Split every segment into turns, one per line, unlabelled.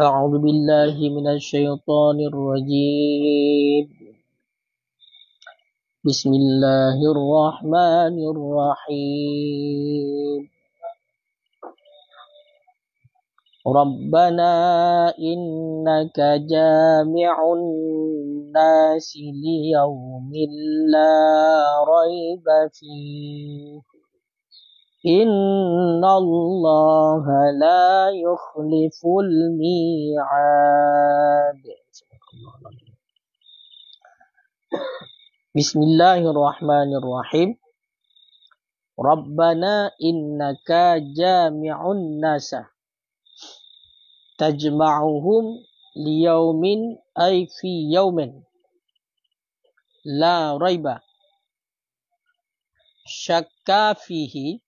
أعوذ بالله من الشيطان الرجيم بسم الله الرحمن الرحيم ربنا إنك جامع الناس ليوم لا ريب فيه إن الله لا يخلف الميعاد. Bismillahirrahmanirrahim. Rabbana innaka jami'un nasa tajma'uhum liyaumin ay fi yaumin la raiba syakka fihi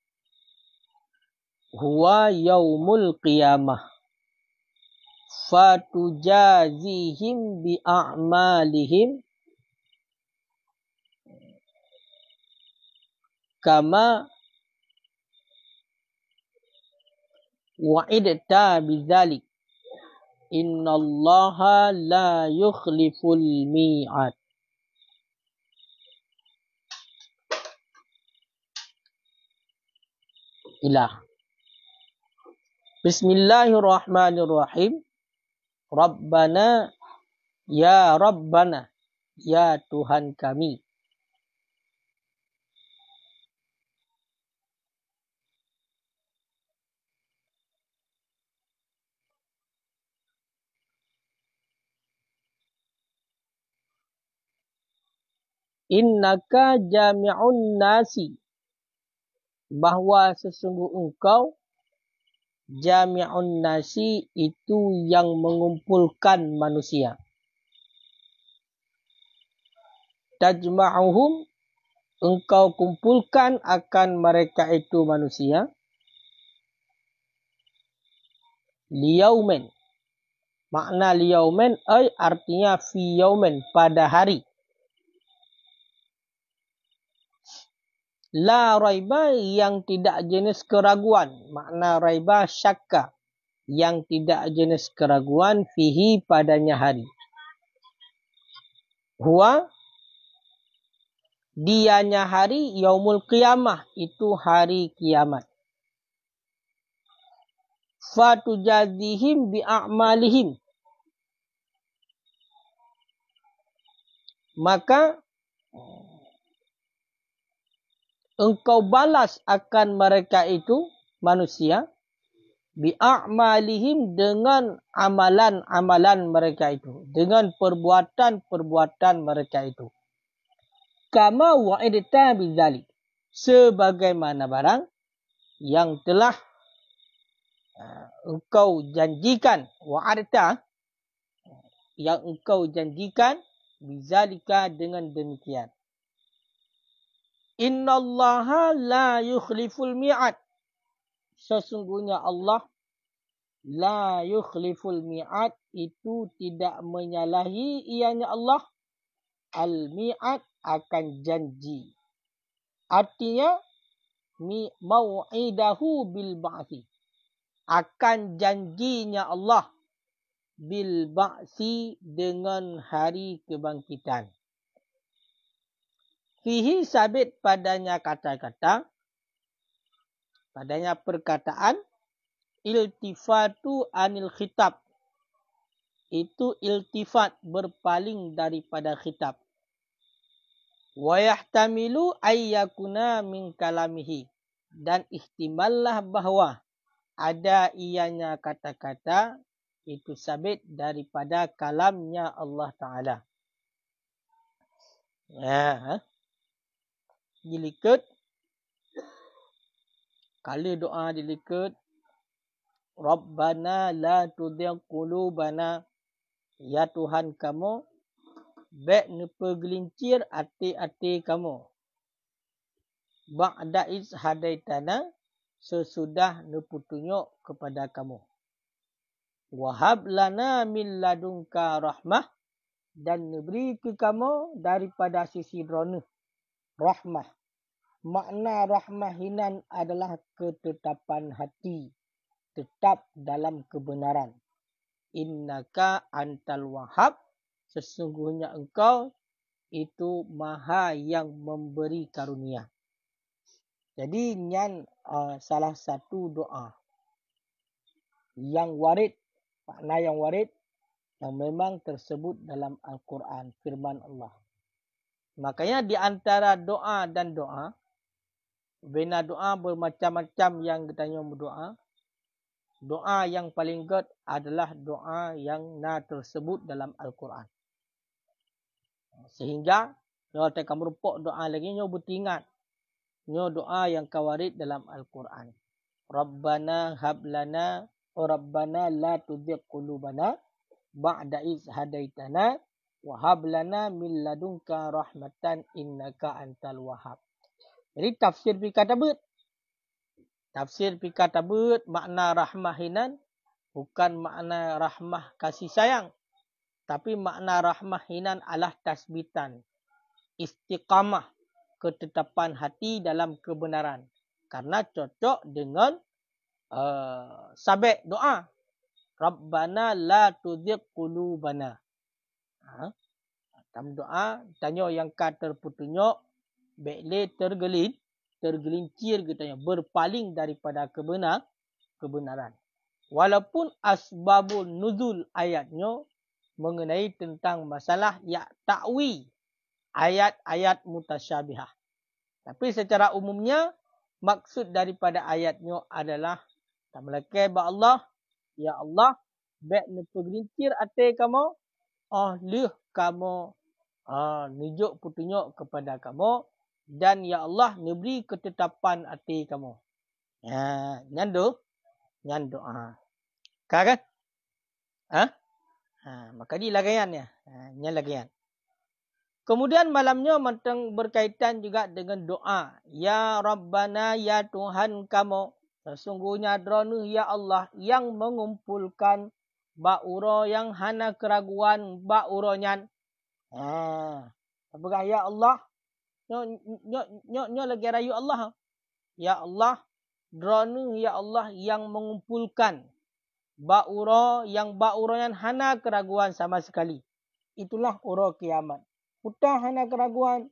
huwa yaumul qiyamah fatujazihim bi a'malihim kama wa'idta bidzalik innallaha la yukhliful mi'ad. Ilah. Bismillahirrahmanirrahim. Rabbana, ya Rabbana, ya Tuhan kami. Innaka jami'un nasi. Bahawa sesungguh engkau jami'un nasi itu yang mengumpulkan manusia. Tajma'uhum, engkau kumpulkan akan mereka itu manusia. Liyaumen, makna liyaumen ay artinya fi yaumen, pada hari. La raiba, yang tidak jenis keraguan. Makna raiba syakka, yang tidak jenis keraguan fihi, padanya hari. Huwa, dianya hari, yaumul qiyamah, itu hari kiamat. Fatujazihim bi'a'malihim, maka engkau balas akan mereka itu manusia bi'a'malihim, dengan amalan-amalan mereka itu, dengan perbuatan-perbuatan mereka itu. Kama wa'idta bidzalik, sebagaimana barang yang telah engkau janjikan, wa'adta, yang engkau janjikan, bidzalika, dengan demikian. Innallaha la yukhliful mi'ad, sesungguhnya Allah la yukhliful mi'ad, itu tidak menyalahi ianya Allah al-mi'ad, akan janji. Artinya mau'idahu bil ba'thi, akan janjinya Allah bil ba'thi, dengan hari kebangkitan. Fihi, sabit padanya kata-kata, padanya perkataan, iltifatu anil khitab, itu iltifat, berpaling daripada khitab. Wa yahtamilu ayyakuna min kalamihi, dan ihtimallah bahawa ada ianya kata-kata itu sabit daripada kalamnya Allah Ta'ala. Ya, dilikat. Kali doa dilikat. Rabbana la tudhiq qulubana, ya Tuhan kamu, bek nepegelincir hati-hati kamu. Ba'da iz hadaitana, sesudah neputunjuk kepada kamu. Wahab lana min ladunka rahmah, dan neberi ke kamu daripada sisi rahmah. Makna rahmah hinan adalah ketetapan hati, tetap dalam kebenaran. innaka antal wahhab, sesungguhnya engkau itu maha yang memberi karunia. Jadi nyan salah satu doa yang warid, makna yang warid yang memang tersebut dalam Al-Quran, firman Allah. Makanya di antara doa dan doa, bina doa bermacam-macam yang kita berdoa. Doa yang paling good adalah doa yang tersebut dalam Al-Quran. Sehingga kalau kamu rupuk doa lagi, nyo bertingat. Nyo doa yang kawarid dalam Al-Quran. Rabbana hablana, Rabbana la tuzigh qulubana ba'da iz hadaitana wa hab lana min ladunka rahmatan innaka antal wahhab. Jadi tafsir Pikatabut. Tafsir Pikatabut makna rahmah hinan bukan makna rahmah kasih sayang, tapi makna rahmah hinan adalah tasbitan, istiqamah, ketetapan hati dalam kebenaran. Karena cocok dengan sabit doa. Rabbana la tuzigh qulubana. Dalam doa, tanya yang kata terputunyok, bekle tergelincir katanya, berpaling daripada kebenaran. Walaupun asbabul nuzul ayatnya mengenai tentang masalah ya ta'wi ayat-ayat mutasyabihah. Tapi secara umumnya maksud daripada ayatnya adalah tamlake ba Allah, ya Allah, bek ne pergelincir ate kamu, lih kamu nijuk petunjuk kepada kamu, dan ya Allah neberi ketetapan hati kamu. Nyan doa. Kan? Maka di lagaiannya. Nyan lagaian. Kemudian malamnya mentang berkaitan juga dengan doa. Ya Rabbana, ya Tuhan kamu, sesungguhnya dronu ya Allah yang mengumpulkan ba'uro yang hana keraguan ba'uronyan. Apakah ya Allah? Nyo lagi rayu Allah. Ya Allah, dronu ya Allah yang mengumpulkan ba'uro yang ba'uronyan hana keraguan sama sekali. Itulah uro kiamat. Putah hana keraguan.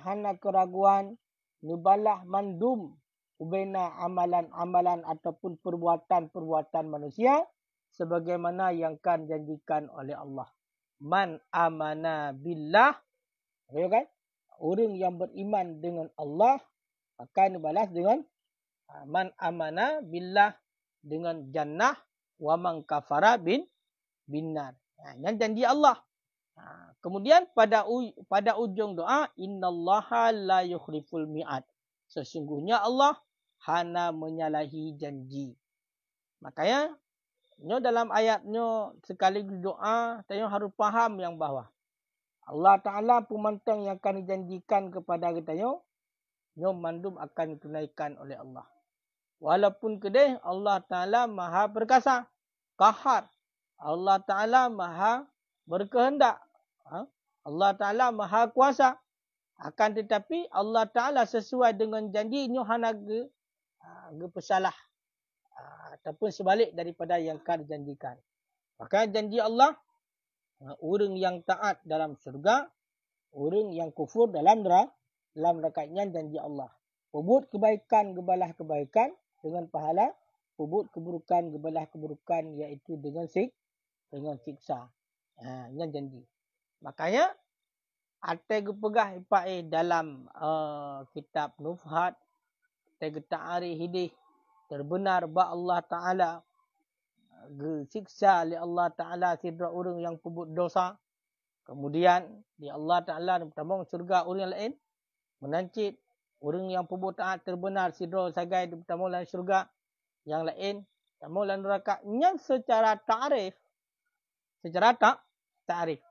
Hana keraguan. Nubalah mandum. Ubena amalan-amalan ataupun perbuatan-perbuatan manusia. Sebagaimana yang akan janjikan oleh Allah. Man amana billah. Kan? Orang yang beriman dengan Allah akan dibalas dengan man amana billah, dengan jannah, wa man kafara binnar. Yang janji Allah. Kemudian pada ujung doa, innallaha la yukhliful mi'ad. Sesungguhnya Allah hana menyalahi janji. Makanya dalam ayatnya sekaligus doa, kita harus faham yang bawah. Allah Ta'ala pemantang yang akan dijanjikan kepada kita, mandum akan ditunaikan oleh Allah. Walaupun kedai Allah Ta'ala maha perkasa, kahar. Allah Ta'ala maha berkehendak. Allah Ta'ala maha kuasa. Akan tetapi Allah Ta'ala sesuai dengan janjinya hana pesalah. Ataupun sebalik daripada yang akan dijanjikan. Maka janji Allah, orang yang taat dalam syurga, orang yang kufur dalam nerakanya janji Allah. Pebut kebaikan, gebalah kebaikan dengan pahala. Pebut keburukan, gebalah keburukan, iaitu dengan siksa. Yang janji. Makanya, ada gepegah ipai dalam kitab Nufhat, ada ta'arih hidih, terbenar ba Allah Ta'ala, siksa oleh Allah Ta'ala sidra orang yang pebut dosa. Kemudian di Allah Ta'ala pertama surga orang lain menancit. Orang yang pebut taat terbenar sidra sagai pertama dalam surga. Yang lain pertama dalam neraka. Yang secara ta'arif.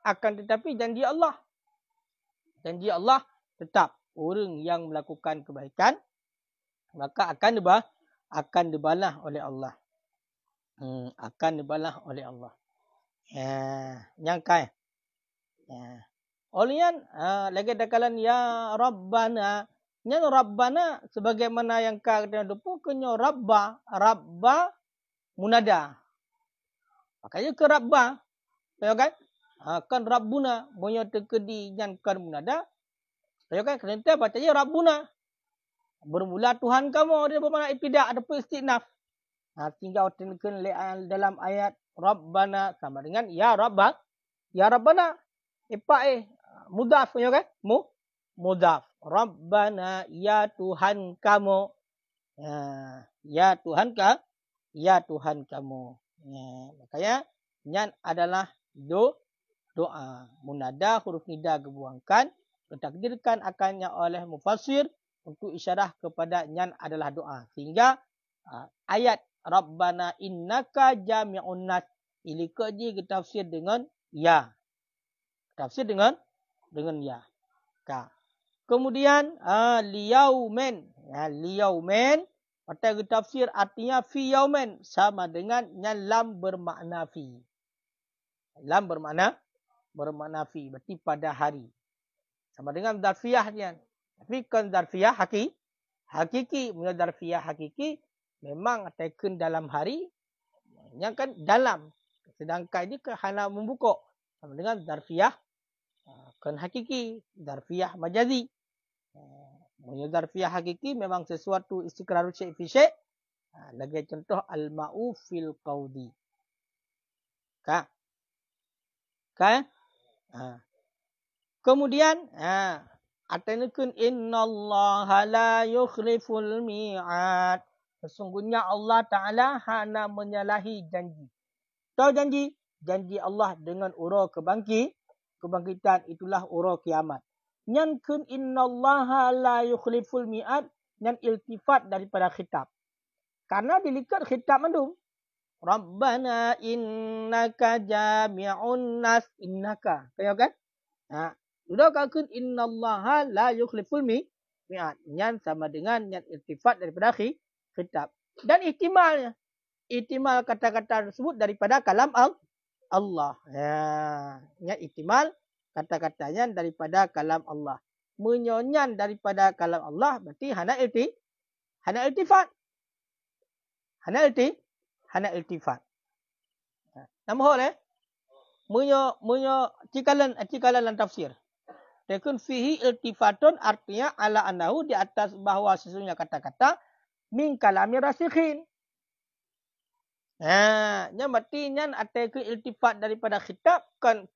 Akan tetapi janji Allah. Janji Allah tetap. Orang yang melakukan kebaikan maka akan dibalas oleh Allah. Akan dibalas oleh Allah. Nyangkai. Olian lagi dakalan ya Rabbana. Yang Rabbana sebagaimana yang kata depu kenyo Rabba munada. Makanya ke Rabbah. Ya kan? Kan Rabbuna. Punya terkedi yang kan munada. Ya kan? Kerana bacanya Rabbuna. Bermula Tuhan kamu. Dia bermakna ibtidak. Ada pun istinaf. Tinggal tekan dalam ayat Rabbana. Sama dengan Ya Rabbah. Ya Rabbana. Mudaf. Ya kan? Mudaf. Rabbana. Ya Tuhan kamu. Ya Tuhan Ya Tuhan kamu. Makanya nyan adalah doa. Munada huruf nida dibuangkan, ditakdirkan akannya oleh mufassir untuk isyarah kepada nyan adalah doa. Sehingga ayat Rabbana innaka jami'un nas ilikaji ditafsir dengan ya. Tafsir dengan ya. Kemudian liyaumen. Liyaumen atau tafsir artinya fi yaumen sama dengan yang lam bermakna fi. Lam bermakna fi berarti pada hari. Sama dengan zarfiyah dia. Tapi kan zarfiyah hakiki, punya zarfiyah hakiki memang taken dalam hari yang kan dalam. Sedangkan ini ke hana membuka. Sama dengan zarfiyah kan hakiki, zarfiyah majazi. Punya zarfiyah hakiki memang sesuatu istiqrarul syai' fi syai'. Lagi contoh al-ma'u fil qawdi. Kemudian atainukun innallaha la yukhliful mi'ad. Sesungguhnya Allah Ta'ala hana menyalahi janji. Tahu janji? Janji Allah dengan urau kebangkitan itulah urau kiamat. Nyan kun innallaha la yukhliful mi'ad, nyan iltifat daripada khitab. Karena dilikat khitab mandum. Rabbana innaka jami'un nas. Innaka. Kaya kan? Sudah kun innallaha la yukhliful mi'ad. Nyan sama dengan nyan iltifat daripada khitab. Dan ihtimal kata-kata tersebut daripada kalam Allah. Nyan ihtimal kata-katanya daripada kalam Allah. Menyonyan daripada kalam Allah berarti hana iltifat. Hana iltifat. Nama hal cikalan dalam tafsir. Tekun fihi iltifatun artinya ala anahu di atas bahawa sesungguhnya kata-kata min kalami rasikhin. Yang berarti nyan tekun iltifat daripada khitab kan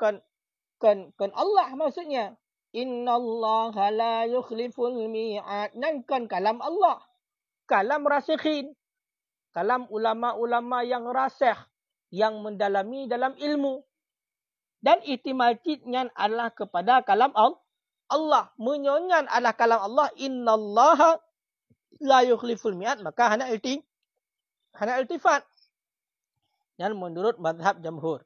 Allah maksudnya. Innallaha la yukhliful mi'ad. Nan kan kalam Allah. Kalam rasikhin. Kalam ulama-ulama yang rasikh. Yang mendalami dalam ilmu. Dan ihtimal citnya adalah kepada kalam Allah. Menyonyan adalah kalam Allah. Innallaha la yukhliful mi'ad. Maka hana iltifat. Dan menurut mazhab jamhur.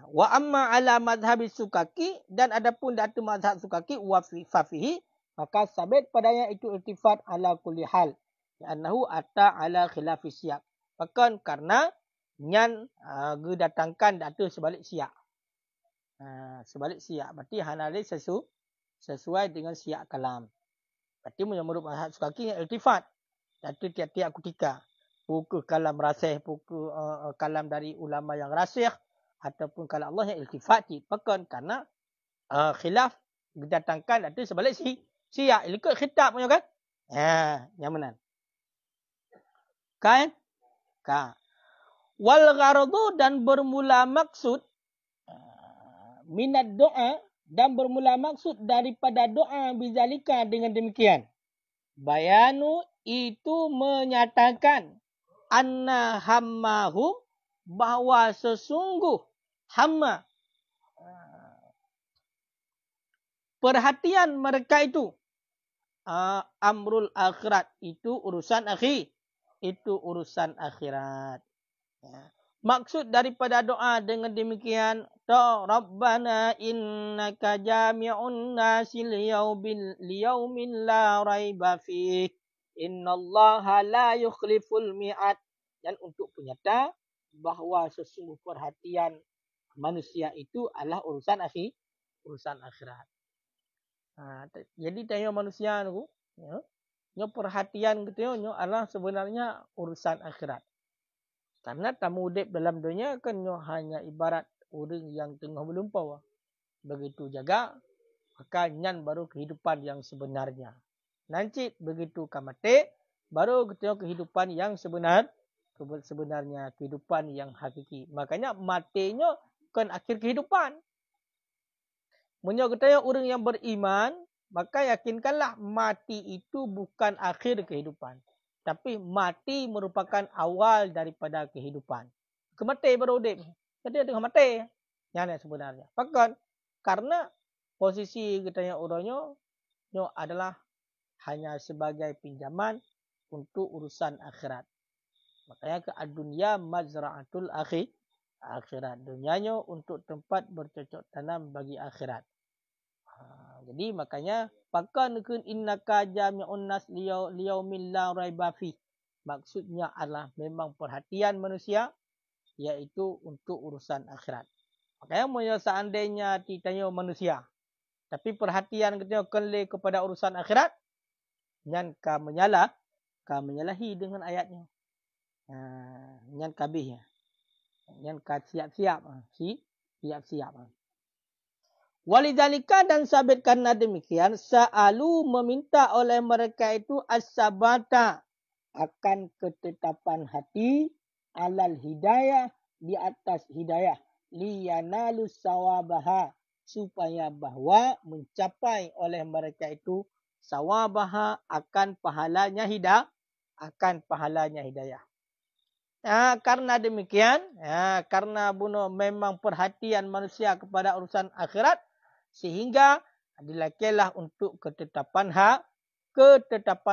Wa amma ala madhhab Sukaki dan adapun datu mazhab Sukaki wa fihi maka sabit padanya itu iltifat ala kulli hal annahu atta ala khilafi siyaq. Bahkan karena nyan didatangkan datu sebalik siyak. Sebalik siyak berarti hanali sesuai dengan siyak kalam. Berarti menurut mazhab Sukaki iltifat datu tiap-tiap ketika buku kalam rasih, buku kalam dari ulama yang rasih ataupun kalau Allah yang iltifat bahkan karena khilaf didatangkan itu sebalik siyak ikut khitab punya kan. Yang benar. Kan? Wal gharadu dan bermula maksud minat doa dan bermula maksud daripada doa bizalika dengan demikian. Bayanu itu menyatakan anna hammahum bahawa sesungguh hamma perhatian mereka itu amrul akhirat itu urusan akhirat. Maksud daripada doa dengan demikian Rabbana innaka jami'un nasi liyaumin la raiba fih innallaha la yukhliful mi'ad. Dan untuk penyata bahawa sesungguh perhatian manusia itu adalah urusan akhirat. Jadi tanya manusia tu, Nyo perhatian gitu nyo adalah sebenarnya urusan akhirat. Karena tamu udip dalam dunia kan nyo hanya ibarat orang yang tengah melumpau. Begitu jaga, maka nyan baru kehidupan yang sebenarnya. Nanti begitu kamate, baru ketemu kehidupan yang sebenarnya kehidupan yang hakiki. Makanya matinya kan akhir kehidupan. Menyo ketemu orang yang beriman, maka yakinkanlah mati itu bukan akhir kehidupan. Tapi mati merupakan awal daripada kehidupan. Kemati baru udip. Jadi tengah mati. Yang sebenarnya. Bahkan karena posisi ketanya orangnya adalah hanya sebagai pinjaman untuk urusan akhirat. Makanya ke dunia mazra'atul akhirat. Dunianya untuk tempat bercocok tanam bagi akhirat. Jadi makanya pakan kun innaka jami'un nas liyaumin la raiba fi. Maksudnya adalah memang perhatian manusia iaitu untuk urusan akhirat. Makanya seandainya ditanya manusia tapi perhatian kita kembali kepada urusan akhirat, nyan ka menyalahi dengan ayatnya. Nyan kabihnya. Nyan ka siap-siap. Siap-siap. Walidzalika dan sabit karena demikian, sa'alu meminta oleh mereka itu as-sabata akan ketetapan hati alal hidayah di atas hidayah. Liyanalu sawabaha supaya bahwa mencapai oleh mereka itu sawabaha akan pahalanya hidayah. Karena demikian, karena memang perhatian manusia kepada urusan akhirat, sehingga dilakilah untuk ketetapan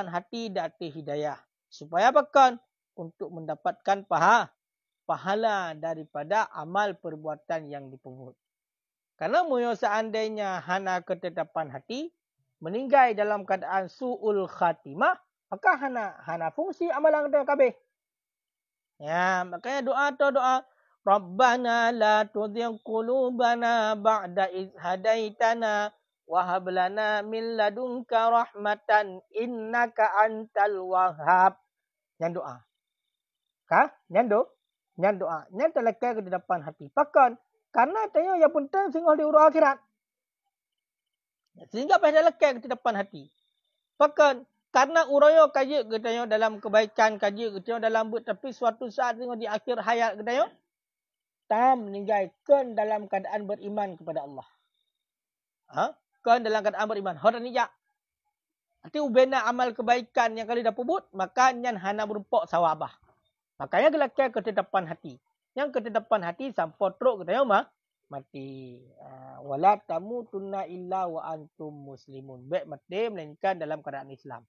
hati dan hidayah. Supaya bahkan untuk mendapatkan pahala daripada amal perbuatan yang dipungut. Karena seandainya hana ketetapan hati, meninggal dalam keadaan su'ul khatimah, maka hana fungsi amalan kita kabeh. Makanya doa. Rabbana la tuzigh qulubana ba'da idh hadaitana wa hab lana min ladunka rahmatan innaka antal wahhab. Yang doa. Yang doa. Yang terlekat ke depan hati. Bahkan karena tanya yang penting sehingga di urut akhirat. Sehingga pada lekat ke depan hati. Bahkan karena uraya kaji katanya dalam kebaikan, kaji katanya dalam but, tapi suatu saat tengok di akhir hayat katanya tam meninggalkan dalam keadaan beriman kepada Allah. Kan dalam keadaan beriman. Horan nijak. Nanti ubena amal kebaikan yang kali dah pubut, maka nyan hana berupok sawabah. Makanya gelaknya ketetapan hati. Yang ketetapan hati sampai teruk katanya mati. Wala tamutunna illa wa antum muslimun. Baik mati melainkan dalam keadaan Islam.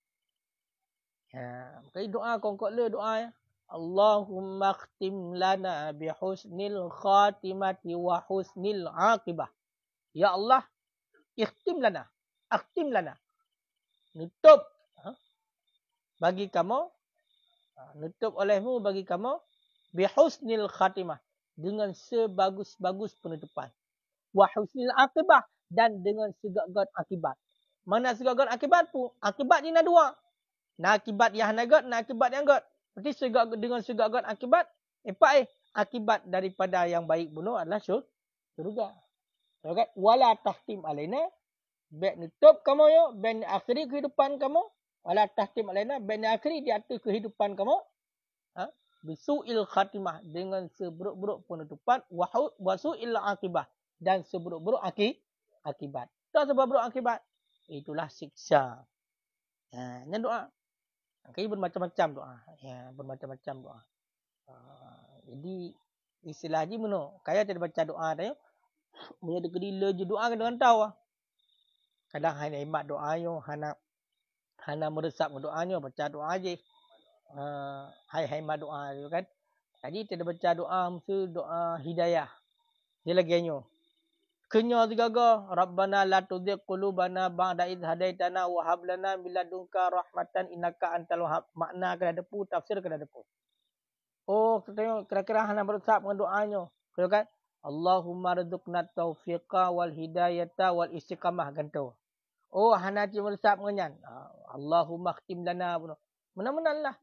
Makanya doa kongkot le doa ya. Allahumma khtim lana bihusnil khatimati wa husnil aqibah. Ya Allah, ikhtim lana. Akhtim lana. Nutup bagi kamu. Nutup olehmu bagi kamu. Bihusnil khatimah. Dengan sebagus-bagus penutupan. Wa husnil aqibah. Dan dengan segak-gak akibat. Mana segak-gak akibat pun? Akibat ni ada dua. Nak akibat yang nagat, nak akibat yang gat. Berarti dengan segak-gak akibat, akibat daripada yang baik bunuh adalah syurga. Syurga. Wala tahtim alaina, baik nutup kamu yo, baik akhiri kehidupan kamu. Wala tahtim alaina, baik akhiri di atas kehidupan kamu. Bisu'il khatimah, dengan seburuk-buruk penutupan. Wasu'il akibah, dan seburuk-buruk akibat. Tak seburuk-buruk akibat. Itulah siksa. Ini doa. Kaya bermacam-macam doa. Bermacam-macam doa. Jadi istilah haji mana? Kaya tidak baca doa dah. Punya dekedila je doa kan dengan tahu. Kadang hanya imat doa yo, hana meresap doanya baca doa aje. Hai mat doa tu kan. Jadi tidak baca doa mesti doa hidayah. Dia lagi anyo. Kenya tiga-tiga. Rabbana la tuzigh qulubana ba'da idh hadaitana wa hab lana min ladunka rahmatan innaka antal wahhab. Makna kena depu, tafsir kena depu. Oh, kita kira-kira hana berucap dengan doanya. Kira kan? Allahumma rzuqna taufiqa wal hidayata wal istiqamah ganto. Oh, hana cuma berucap dengan Allahumma khtim lana. Menang-menang lah.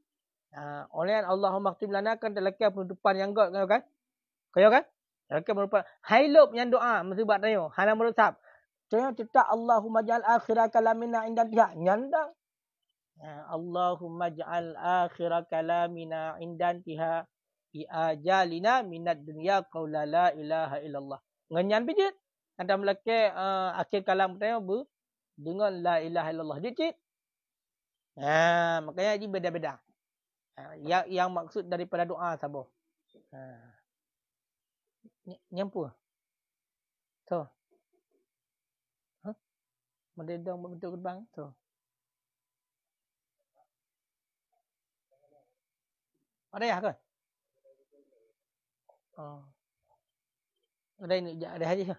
Oleh Allahumma khtim lana kan terlekat penutupan yang god kan? Kaya kan? Terlekat penutupan. Hailop yang doa mesti buat tayo. Hana merusap. Tayo cetak Allahumma ja'al akhira kalamina inda tiha. Nyandang. Allahumma ja'al akhira kalamina inda tiha. Fi ajalina minad dunya qawla la ilaha illallah. Ngenyan bijit. Ada melekat akhir kalam tayo dengan la ilaha illallah. Dicit. Makanya ini beda-beda. Yang maksud daripada doa sabar. Nyampu. Tu. Mendedang bentuk gerbang tu. Ada ya ke? Ada ini ada hadis.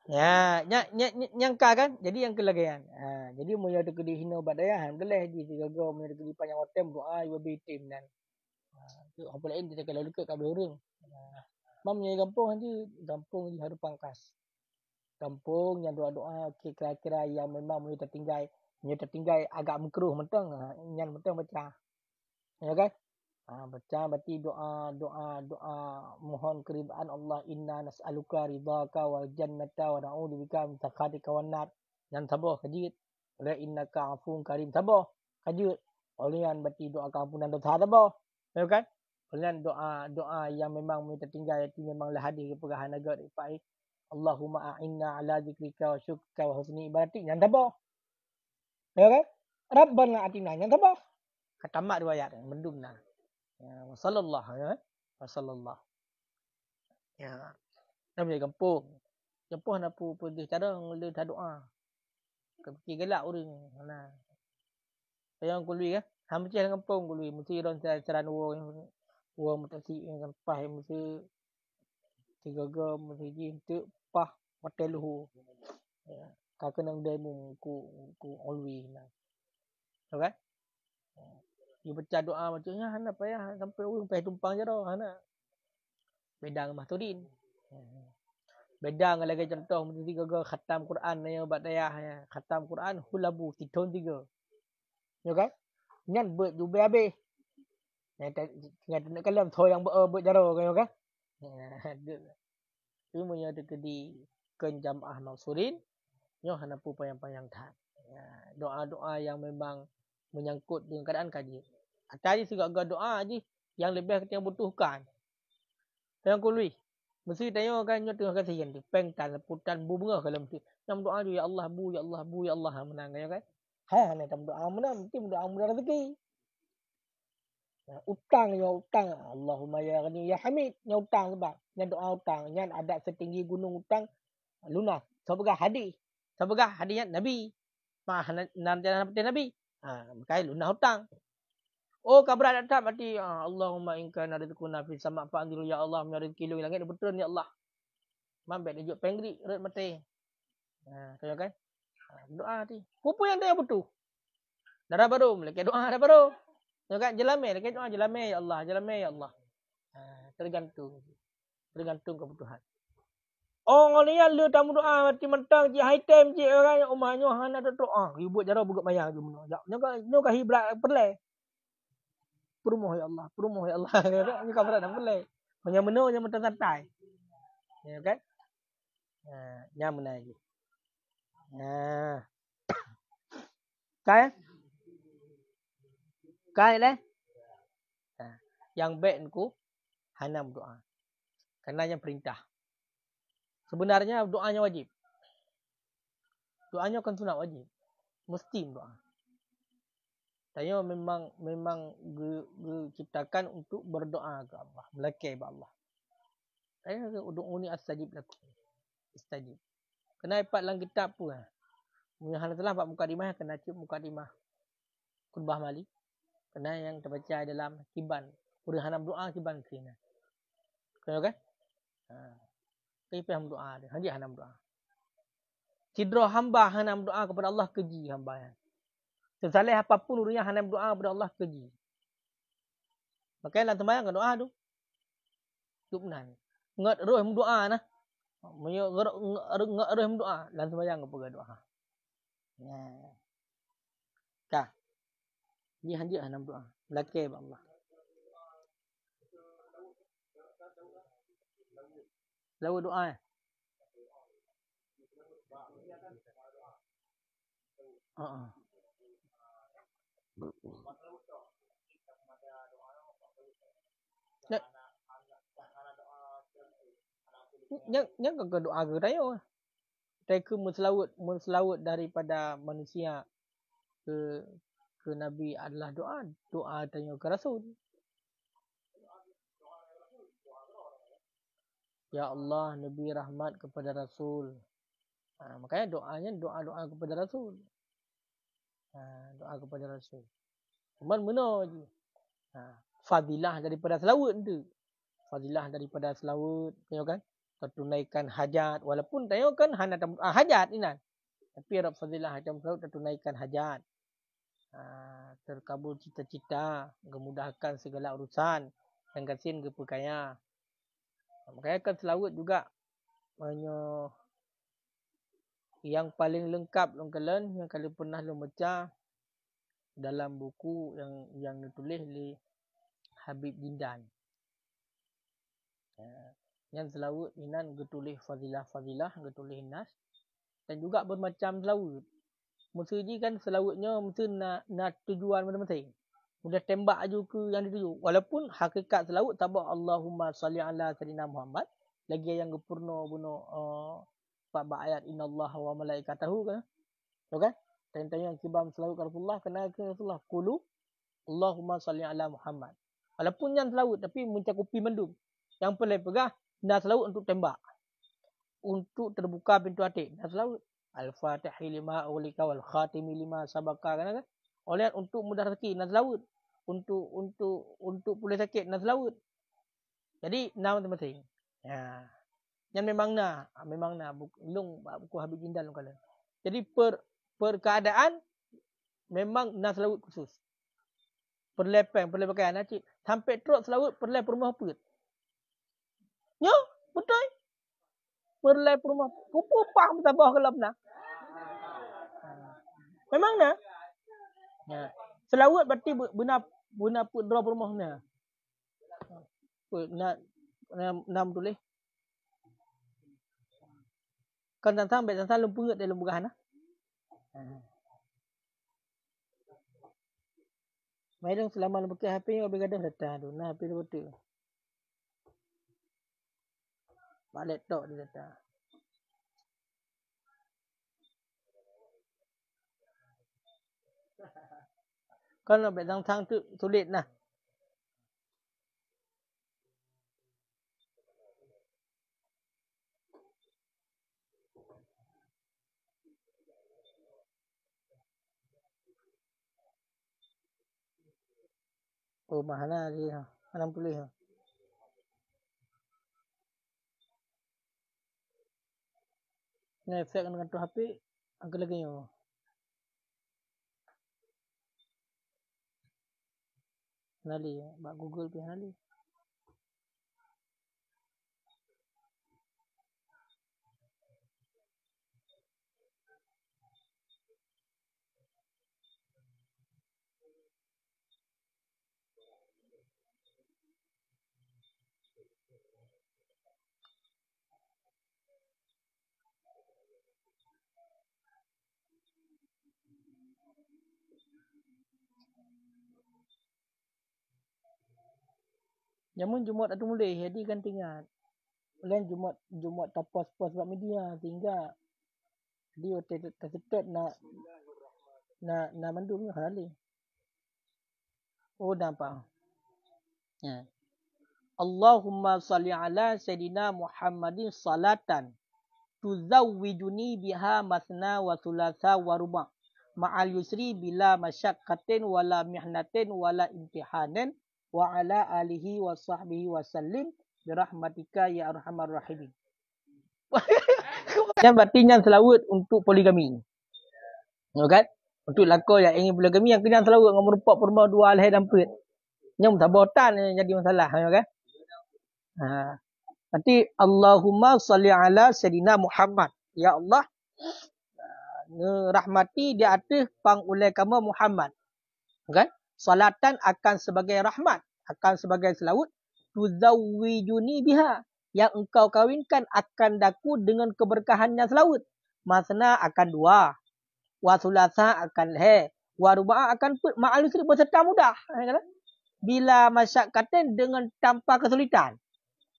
Ya, nyangka kan? Jadi yang kelagayan. Jadi mu ada kedi hina badaya alhamdulillah di gagal mu ada kedi panjang hotel doa ibu bitim dan. Tu apa lain kita kalau dekat kat orang. Mam nyai kampung nanti kampung di Haru Pangkas. Kampung yang doa-doa kira-kira yang memang mu tertinggal agak mengkeruh mentang nyan mentang baca. Ya kan? Baca berarti doa mohon keribaan Allah, inna nas'aluka ridhaka wal jannata wa na'udzubika min sakhatika wan nar. Yang sabar kajit. Oleh innaka afun karim sabar kajit. Oleh yang berarti doa keampunan dosa sabar. Ya kan? Oleh doa yang memang tertinggal itu memanglah hadir kepada hanagat ipai. Allahumma a'inna ala zikrika wa syukrika wa husni ibadatik. Yang sabar. Ya kan? Rabbana atina yang sabar. Katamat dua ayat mendum nah. Ya, wasallallahu ya. Wasallallahu. Ya. Namanya kampung. Kampung nak pergi cara ngelu doa. Kepikir gelak orang. Nah. Yang kului kan. Hampir kampung kului mesti ron caran wong mesti yang pah mesti tiga mesti jintu pah hotel lu. Ya. Ka kena demo ku alwi nah. Okay? Dia baca doa macamnya hana payah sampai orang payah tumpang je dah hana. Bedang Mahtudin. Bedang lagi contoh mesti gagal khatam Quran ya buat dayah ya. Khatam Quran hulabu titon 3. Ya kan? Nyan buat jubai habis. Tinggal nak kalam thoi yang buat jaro kan kan? Tu punya di kenjamaah Mansurin. Nyo hana pu payang-payang tak. Doa-doa yang memang menyangkut dengan keadaan kaji. Tadi segala doa je yang lebih kita butuhkan. Yang kului. Mesti tanya kan nyo tengah kasihan tu. Pengtan, putan, bunga kalau mesti. Yang doa tu ya Allah, ya Allah, ya Allah menang kan. Nak doa menang, mesti doa mudah rezeki. Utang ya utang. Allahumma ya ghani ya hamid. Nya utang sebab. Nya doa utang. Nya ada setinggi gunung utang. Lunas. Sebagah hadis. Sebagah hadisnya Nabi. Nam jalan Nabi. Makai lunas hutang. Oh kabrat datang berarti Allahumma in kana rizquna fi sama' fa'dil ya Allah min rezeki lu langit betul ya Allah. Mambek dia pengri red mati. Kaya kan? Doa ti. Pupu yang dia butuh. Darah baru melek doa darah baru. Ya kan jelame lek doa jelame ya Allah, jelame ya Allah. Tergantung kebutuhan. Oh ngolian lu tamu doa mati mentang ji high time ji orang umahnya hana doa. You buat cara buka mayang tu menyo. Nyoka hibrat perle. Perumoh ya Allah. Ini kabar dah boleh. Menyameno yang mentang santai. Ya kan? Nyam lagi. Kai leh. Yang baik ku hanam doa. Karena yang perintah. Sebenarnya doanya wajib. Doanya kan sunat wajib. Mesti doa. Saya memang diciptakan untuk berdoa ke Allah, melekeh kepada Allah. Saya ud'uni astajib lakum. Istajib. Kena dapat dalam kitab pun. Munyah telah buat mukadimah kena cip mukadimah. Khutbah Mali. Kena yang terbaca dalam kiban. Udah hanam doa kiban kena. Kena kan? Kita hanam doa dia. Hanya hanam doa. Cidra hamba hanam doa kepada Allah keji hamba yang. Sesalih apapun urunya hanam doa kepada Allah keji. Makanya dalam sembahyang doa tu. Jumnan. Ngat roh doa nah. Ngat roh doa dalam sembahyang kepada doa. Kah. Dia hanya enam doa. Belakang Allah. Lalu doa. Jangan ke doa ke tayo. Mereka menselawat daripada manusia ke Nabi adalah doa tanya ke Rasul. Ya Allah, Nabi rahmat kepada Rasul. Makanya doanya doa kepada Rasul. Doa kepada Rasul. Cuman mana je. Fadilah daripada selawat tu. Fadilah daripada selawat, tengok kan? Tertunaikan hajat, walaupun tengok kan hajat ni kan. Tapi Rabb fadilah macam selawat tertunaikan hajat. Terkabul cita-cita, memudahkan segala urusan, dan kasin ke perkaya. Makanya kan selawat juga yang paling lengkap kalian yang kalian pernah baca dalam buku yang ditulis oleh Habib Jindan. Yang selawat inan getulis fadilah, getulis nas, dan juga bermacam selawat. Mesti je kan selawatnya mesti nak tujuan masing-masing. Mudah tembak aja ke yang dituju. Walaupun hakikat selawat tabak Allahumma salli ala sayyidina Muhammad. Lagi yang gempurna bunuh 4 ayat innallaha wa malaikatahu kan. Tahu kan? Tanya yang kibam selawat ke Rasulullah kena ke Rasulullah. Qulu Allahumma salli ala Muhammad. Walaupun yang selawat tapi mencakupi mendung. Yang paling pegah nak selawat untuk tembak. Untuk terbuka pintu hati. Nak selawat Al-Fatihi lima awlika wal khatimi lima sabaka kan? Oleh untuk mudah rezeki nak selawat. Untuk pulih sakit nak selawat. Jadi nama masing-masing. Yang memang nak buku Habib Jindan kala. Jadi perkeadaan memang nak selawat khusus. Perlai pakaian nak cik. Sampai teruk selawat perlai perumah apa? Ya, betul. Perlai perumah. Pupah bertabah kalau pernah. Memang nak. Selawat berarti benar draw perumahnya. Nak tulis. Kan tantang baik tantang lumpungut dalam bugahan. Mai dong selama lembuke HP yang bergadah datang tu. Nah HP betul. Balik tok dia datang. Kan baik tantang tu sulit nah. Oh mahal dia. 60. Ni efek dengan tu HP angka lagi yo. Nali bak Google pi nali. Jamun Jumaat atu mulai jadi kan tinggal. Lain Jumaat tapas buat media tinggal. Dia tersetot nak mandung kali. Oh nampak. Allahumma salli ala sayyidina Muhammadin salatan tuzawwijuni biha masna wa thulatha wa ruba' ma'al yusri bila masyaqqatin wala mihnatin wala imtihanin wa ala alihi wa sahbihi wa sallim birahmatika ya arhamar rahimin. Yang berarti selawat untuk poligami. Kan? Untuk lelaki yang ingin poligami yang kena selawat dengan merupak perma 2 lahir dan 4. Yang tabotan jadi masalah kan? Berarti Allahumma salli ala sayyidina Muhammad. Ya Allah, rahmati di atas pangulai kamu Muhammad. Kan? Salatan akan sebagai rahmat, akan sebagai selawat. Tuzawwijuni biha, yang engkau kawinkan akan daku dengan keberkahannya selawat. Masna akan 2. Wa sulasa akan he. Wa ruba'a akan put. Ma'al yusri berserta mudah. Bila masyakkatin dengan tanpa kesulitan.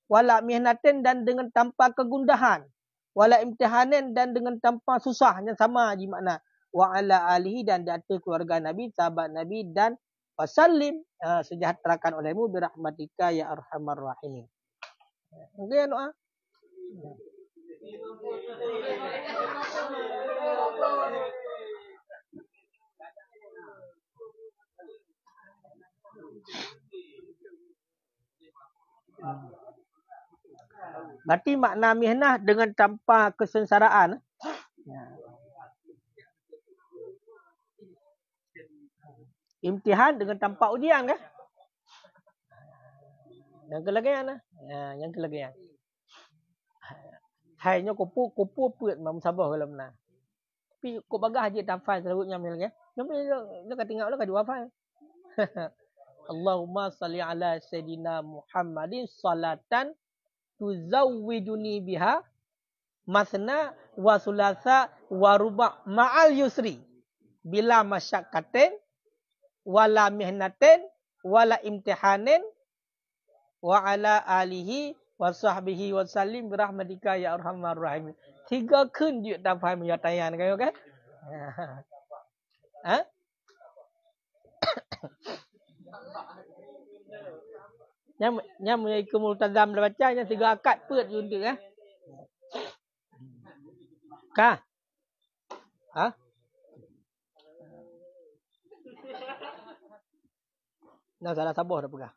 Wala mihnatin dan dengan tanpa kegundahan. Wala imtihanin dan dengan tanpa susah. Yang sama je makna. Wa ala alihi dan di atas keluarga Nabi, sahabat Nabi dan wasallim, sejahterakan olehmu birahmatika ya arhamar rahim. Okey doa. Berarti makna mihnah dengan tanpa kesengsaraan. Imtihan dengan tanpa ujian kan? Yang kelagayan lah. Yang kelagayan. Hanya kupu put mam sabah kalau benar. Tapi kok bagah je tafal selawatnya melagi. Dia kata tengok lah kadu hafal. Allahumma salli ala sayidina Muhammadin salatan tuzawwijuni biha masna wa sulasa wa ruba' ma'al yusri bila masyakkatin wala mihnatin wala imtihanin wa ala alihi wa sahbihi wa sallim birahmatika ya arhamar rahim. 3 kun je tak faham ya tayan kan? Ha? Yang mengikum multazam dah baca yang 3 akad put juntik kan? Kah? Ha? Nah, salah sabah dah pegang.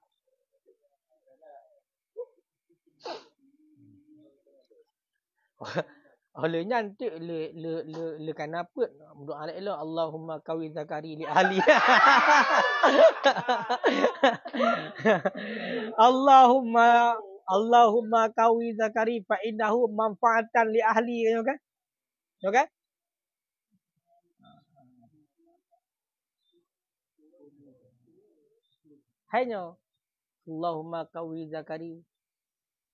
Olehnya nanti le kan apa? Doa elok Allahumma kawi zakari li ahli. Allahumma kawi zakari fa innahu manfaatan li ahli kan? Okey? Hanya Allahumma kawi zakari.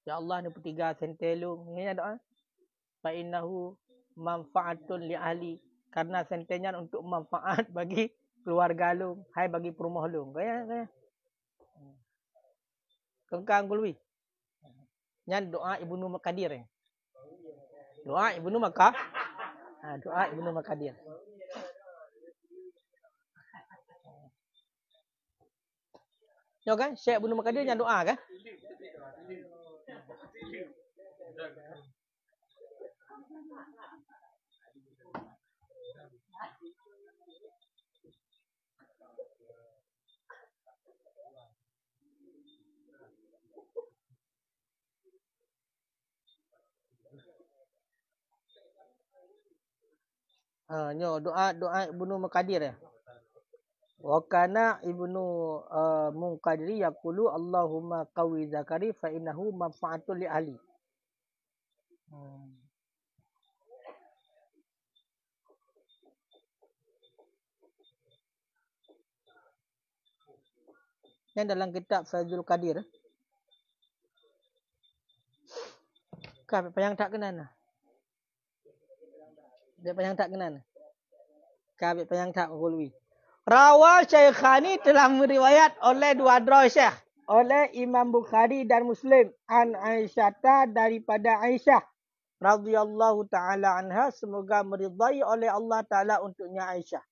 Ya Allah ni petiga sentelung. Ini doa. Fa innahu manfaatun li ahli. Karena sentenya untuk manfaat bagi keluarga lu, hai bagi perumah lu. Kaya. Kengkang gulwi. Nyan doa Ibnu Maqadir. Doa Ibnu Makkah. Doa Ibnu Maqadir. Ya kan? Syekh Ibnu Maqadir yang doa kan? Doa Ibnu Maqadir ya. Wa kana Ibnu Munqadiri yaqulu Allahumma qawi zakari fa innahu manfa'atul li ahli. Yang dalam kitab Faizul Qadir. Kan apa yang tak kenal. Dia yang tak kenal. Kan apa yang tak gulwi. Rawa Syekhani telah meriwayat oleh 2 dra Syekh, oleh Imam Bukhari dan Muslim an Aisyah daripada Aisyah radhiyallahu taala anha, semoga meridai oleh Allah taala untuknya Aisyah.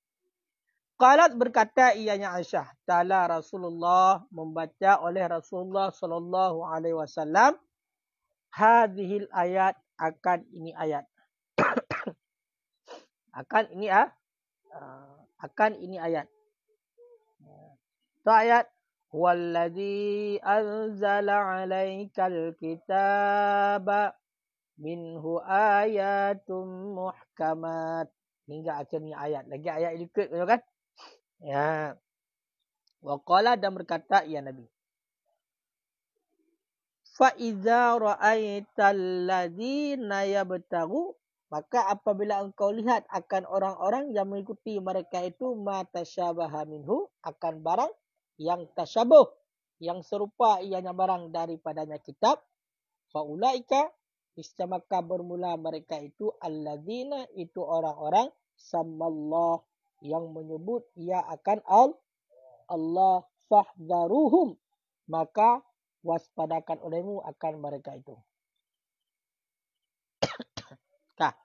Qalat berkata ianya Aisyah, taala Rasulullah membaca oleh Rasulullah sallallahu alaihi wasallam hadhil ayat, akan ini ayat. akan ini ayat. Itu ayat wallazi anzala 'alaikal kitaba minhu ayatum muhkamat, hingga akhirnya ayat. Lagi ayat ikut kan? Ya. Wa qala, dan berkata ya Nabi, fa iza ra'aital ladzina yabtaghu Maka apabila engkau lihat akan orang-orang yang mengikuti mereka itu mata syabaha minhu, akan barang yang tasyabuh, yang serupa ianya barang daripadanya kitab, faulaika, maka bermula mereka itu alladzina, itu orang-orang sammallah, yang menyebut ia akan Allah, fahdharuhum, maka waspadakan olehmu akan mereka itu. Kah.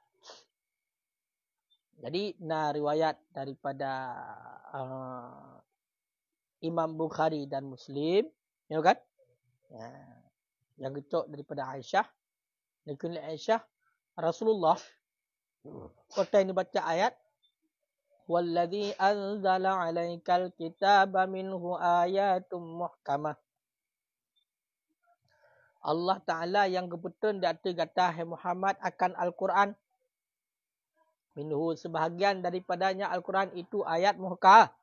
Jadi, riwayat daripada Imam Bukhari dan Muslim, ya kan? Yang gecok daripada Aisyah. Daripada Aisyah, Rasulullah, kata ini baca ayat, Walladhi anzala alaikal kitaba minhu ayatum muhkamah. Allah Ta'ala yang kebetulan di atas kata Muhammad akan Al-Quran. Minhu, sebahagian daripadanya Al-Quran itu ayat muhkamah.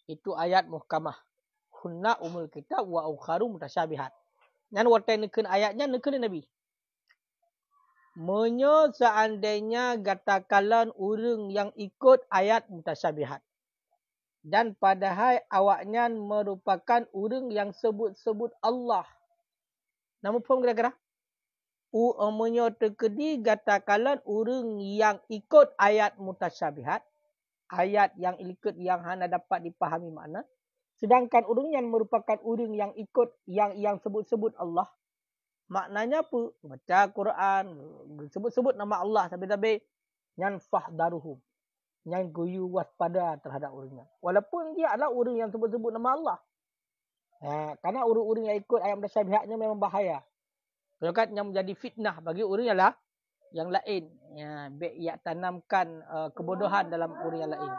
Itu ayat muhkamah. Hunna umul kitab wa ukharu mutasyabihat. Dan waktu nekun ayatnya nekun Nabi. Menyo seandainya katakanlah orang yang ikut ayat mutasyabihat. Dan padahal awaknya merupakan orang yang sebut-sebut Allah. Nama pun kira-kira? Menyo terkedi katakanlah orang yang ikut ayat mutasyabihat. Ayat yang ikut yang hanya dapat dipahami makna. Sedangkan orang yang merupakan orang yang ikut yang sebut-sebut Allah. Maknanya apa? Baca Quran, sebut-sebut nama Allah sampai-sampai yang fahdharuhum. Yang guyu waspada terhadap orangnya. Walaupun dia adalah orang yang sebut-sebut nama Allah. Karena orang-orang yang ikut ayat mutasyabihatnya memang bahaya. Kalau kan yang menjadi fitnah bagi orang yang lain. Ia tanamkan kebodohan dalam orang yang lain.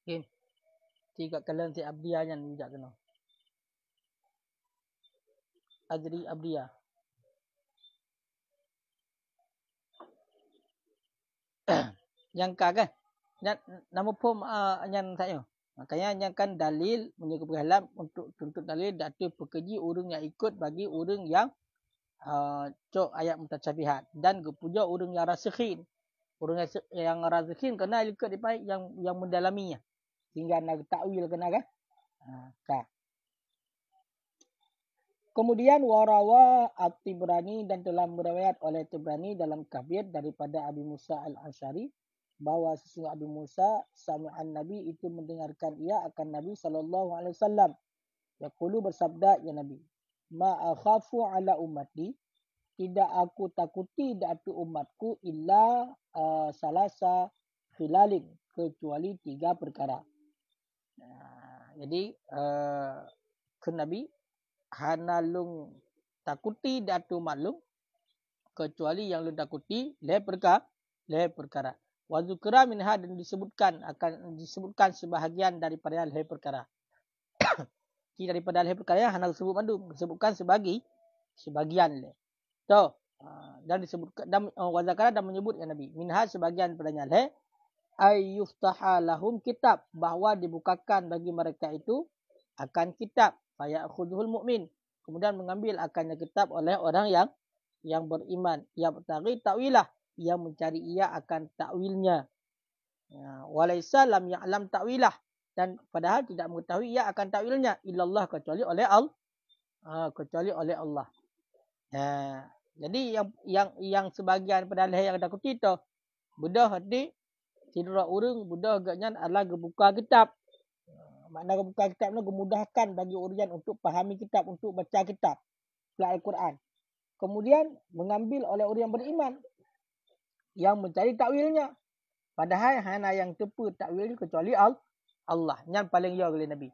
Okay. Tiga kalian si Abdiya yang bijak kena. Ajri Abdiya. Yang kan? Nama pun yang saya. Makanya yang kan dalil menjaga perhalam untuk tuntut dalil datu pekerji orang yang ikut bagi orang yang cok ayat mutasyabihat dan kepuja orang yang rasikhin. Orang yang rasikhin kena ikut depa yang mendalaminya. Sehingga nak takwil kena kan? Kan. Kemudian warawa At-Tibrani dan telah meriwayat oleh Tibrani dalam Kabir daripada Abi Musa Al-Asy'ari bahawa sesungguhnya Abi Musa sami'an Nabi itu mendengarkan ia akan Nabi SAW. Yaqulu bersabda ya Nabi, ma akhafu ala ummati, tidak aku takuti datu umatku illa salasa khilalin, kecuali 3 perkara. Jadi ke Nabi hanalung takuti datu maklum kecuali yang lu takuti le perkara. Wa zukra minha dan disebutkan sebahagian daripada le perkara. Daripada le perkara hanal sebut mandu disebutkan sebagian le. So dan disebutkan dan wa zakara dan menyebut ya Nabi minha sebagian padanya le ay yuftaha lahum kitab, bahawa dibukakan bagi mereka itu akan kitab, fayakhudhul mu'min, kemudian mengambil akannya kitab oleh orang yang beriman, yang bertari takwilah, yang mencari ia akan takwilnya. Walaysa lam ya'lam takwilah, dan padahal tidak mengetahui ia akan takwilnya illallah, kecuali oleh Allah. Jadi yang sebagian padahal yang takuti itu mudah hati tidak orang mudah agaknya adalah gebuka kitab. Makna gebuka kitab ni memudahkan bagi orang untuk fahami kitab, untuk baca kitab Al-Quran. Kemudian mengambil oleh orang yang beriman yang mencari takwilnya. Padahal hanya yang tepu takwil kecuali Allah. Yang paling ya oleh Nabi.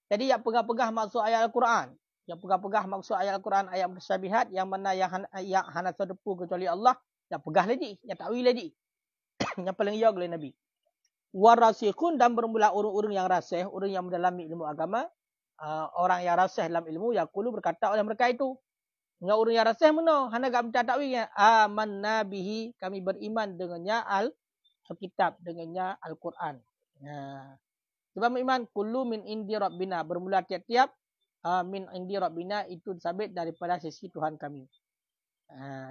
Jadi yang pegah-pegah maksud ayat Al-Quran, yang pegah-pegah maksud ayat Al-Quran, ayat mutasyabihat yang mana yang hanya tepu kecuali Allah, yang pegah lagi, yang takwil lagi. Yang paling ya oleh Nabi. Warasikhun, dan bermula orang-orang yang rasih, orang yang mendalami ilmu agama, orang yang rasih dalam ilmu, yaqulu berkata oleh mereka itu. Dengan orang yang rasih mana? Hana gak minta takwilnya. Amanna bihi, kami beriman dengannya Alkitab, dengannya Al-Quran. Sebab beriman kullu min indi rabbina, bermula tiap-tiap min indi rabbina itu sabit daripada sisi Tuhan kami.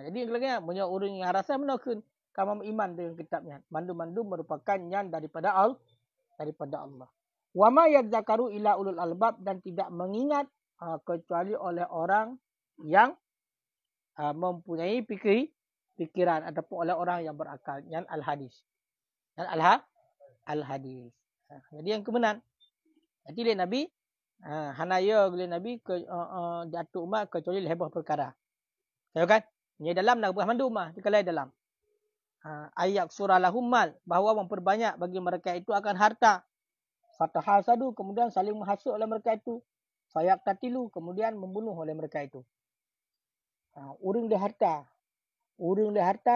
Jadi kelakanya punya orang yang rasih mana kun kamu iman dengan kitabnya. Mandu-mandu merupakan yang daripada Allah. Wa ma yadzakaru ila ulul albab, dan tidak mengingat kecuali oleh orang yang mempunyai pikiran ataupun oleh orang yang berakal. Yang al-hadis. Yang al-hadis. Jadi yang kebenaran. Jadi oleh Nabi hanaya oleh Nabi ke jatuh umat kecuali lebah perkara. Tahu kan? Ini dalam nak buah mandu mah dikalai dalam. Ayat surah lahum mal, bahawa memperbanyak bagi mereka itu akan harta. Fatahasadu, kemudian saling menghasut oleh mereka itu. Fayaktatilu, kemudian membunuh oleh mereka itu. Urung dia harta.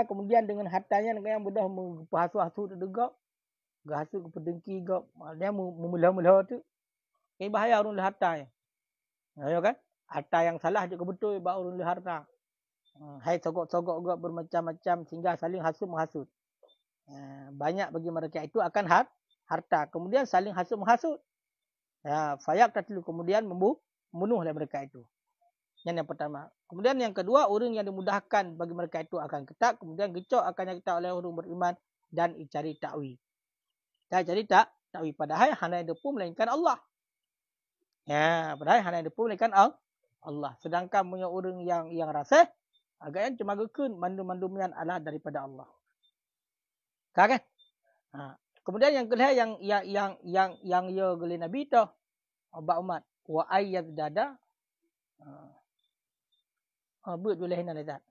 Kemudian dengan hartanya yang mudah menghasut-hasut degak. Gahasut ke pedengki gak. Dia memula-mula tu. Ini bahaya urung dia harta. Ya kan? Harta yang salah juga betul bahawa urung dia harta. Hai sogok-sogok juga bermacam-macam sehingga saling hasut menghasut. Banyak bagi mereka itu akan harta. Kemudian saling hasut menghasut. Fayak tatilu, kemudian membunuh oleh mereka itu. Yang pertama. Kemudian yang kedua, orang yang dimudahkan bagi mereka itu akan ketak. Kemudian gecok akan kita oleh orang beriman dan cari takwi. Jadi takwi padahal hanya ada pun melainkan Allah. Padahal hanya ada pun melainkan Allah. Sedangkan punya orang yang rasih agaknya cuma gekun mandu-mandumian adalah daripada Allah. Kan? Kemudian yang kedua yang ya oleh Nabi tu obat umat wa ayyad dada buat wilayahna lazat.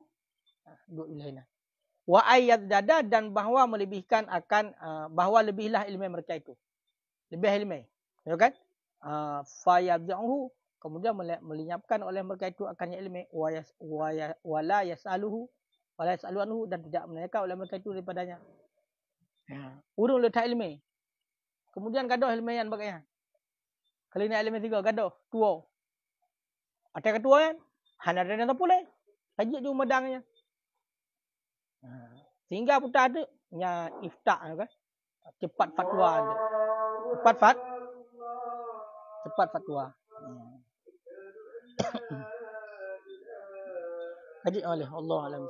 Buat wilayahna. Wa ayyad dada, dan bahawa melebihkan akan bahawa lebihlah ilmu mereka itu. Lebih ilmu. Ya kan? Fayad'uhu, kemudian melenyapkan oleh mereka itu akannya ilmu wala yasaluhu wala yasalu anhu, dan tidak menanyakan oleh mereka itu daripadanya. Urung letak ilmu. Kemudian gaduh ilmiah bagaian. Kalau ini ilmiah 3 gaduh tua. Ada ketua kan? Hana ada tak boleh. Haji tu medangnya. Sehingga putar tu nya iftak kan. Cepat fatwa ada. Cepat fatwa. Haji oleh Allah alam.